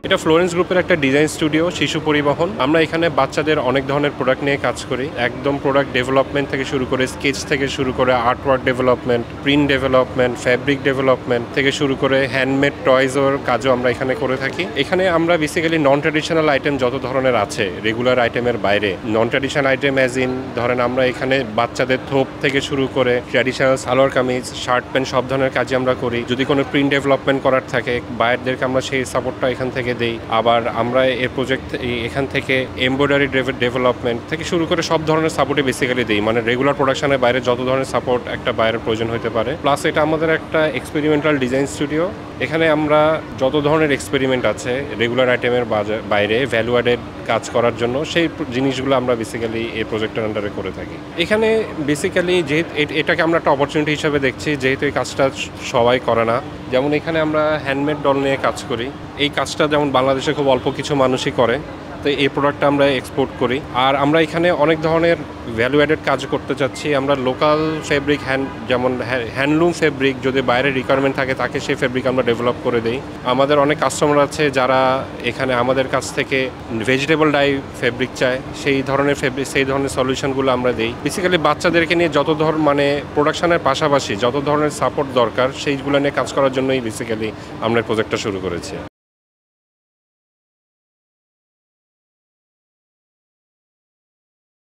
এটা ফ্লোরেন্স গ্রুপের একটা ডিজাইন স্টুডিও, শিশু পরিবহন। আমরা এখানে বাচ্চাদের অনেক ধরনের প্রোডাক্ট নিয়ে কাজ করি, একদম প্রোডাক্ট ডেভেলপমেন্ট থেকে শুরু করে স্কেচ থেকে শুরু করে artwork development, print development, fabric development থেকে শুরু করে হ্যান্ডমেড টয়েজের কাজও আমরা এখানে করে থাকি। এখানে আমরা বেসিক্যালি নন ট্র্যাডিশনাল আইটেম যত ধরনের আছে রেগুলার আইটেমের বাইরে, নন ট্র্যাডিশনাল আইটেম অ্যাজ ইন ধরেন আমরা এখানে বাচ্চাদের থোপ থেকে শুরু করে traditional salwar kameez, shirt pant সব ধরনের কাজই আমরা করি। যদি কোনো প্রিন্ট ডেভেলপমেন্ট করার থাকে বায়ারদেরকে আমরা সেই সাপোর্টটা এখান থেকে দেই। আবার আমরা এই প্রজেক্ট এখান থেকে এমব্রয়ডারি ডেভেলপমেন্ট থেকে শুরু করে সব ধরনের সাপোর্টই বেসিক্যালি দিই, মানে রেগুলার প্রোডাকশনের বাইরে যত ধরনের সাপোর্ট একটা বাইরের প্রয়োজন হতে পারে। প্লাস এটা আমাদের একটা এক্সপেরিমেন্টাল ডিজাইন স্টুডিও। এখানে আমরা যত ধরনের এক্সপেরিমেন্ট আছে রেগুলার আইটেমের বাইরে ভ্যালু অ্যাডেড কাজ করার জন্য সেই জিনিসগুলো আমরা বেসিক্যালি এই প্রজেক্টের আন্ডারে করে থাকি। এখানে বেসিক্যালি যেহেতু এটাকে আমরা একটা অপরচুনিটি হিসেবে দেখছি, যেহেতু এই কাজটা সবাই করে না। যেমন এখানে আমরা হ্যান্ডমেড ডল নিয়ে কাজ করি, এই কাজটা যেমন বাংলাদেশে খুব অল্প কিছু মানুষই করে, তো এই প্রোডাক্টটা আমরা এক্সপোর্ট করি। আর আমরা এখানে অনেক ধরনের ভ্যালু অ্যাডেড কাজ করতে চাচ্ছি। আমরা লোকাল ফেব্রিক যেমন হ্যান্ডলুম ফেব্রিক যদি বাইরে রিকোয়ারমেন্ট থাকে তাকে সেই ফেব্রিক আমরা ডেভেলপ করে দিই। আমাদের অনেক কাস্টমার আছে যারা এখানে আমাদের কাছ থেকে ভেজিটেবল ডাই ফেব্রিক চায়, সেই ধরনের সলিউশনগুলো আমরা দিই। বেসিক্যালি বাচ্চাদেরকে নিয়ে যত মানে প্রোডাকশনের পাশাপাশি যত ধরনের সাপোর্ট দরকার সেইগুলো নিয়ে কাজ করার জন্যই বেসিক্যালি আমরা প্রজেক্টটা শুরু করেছি।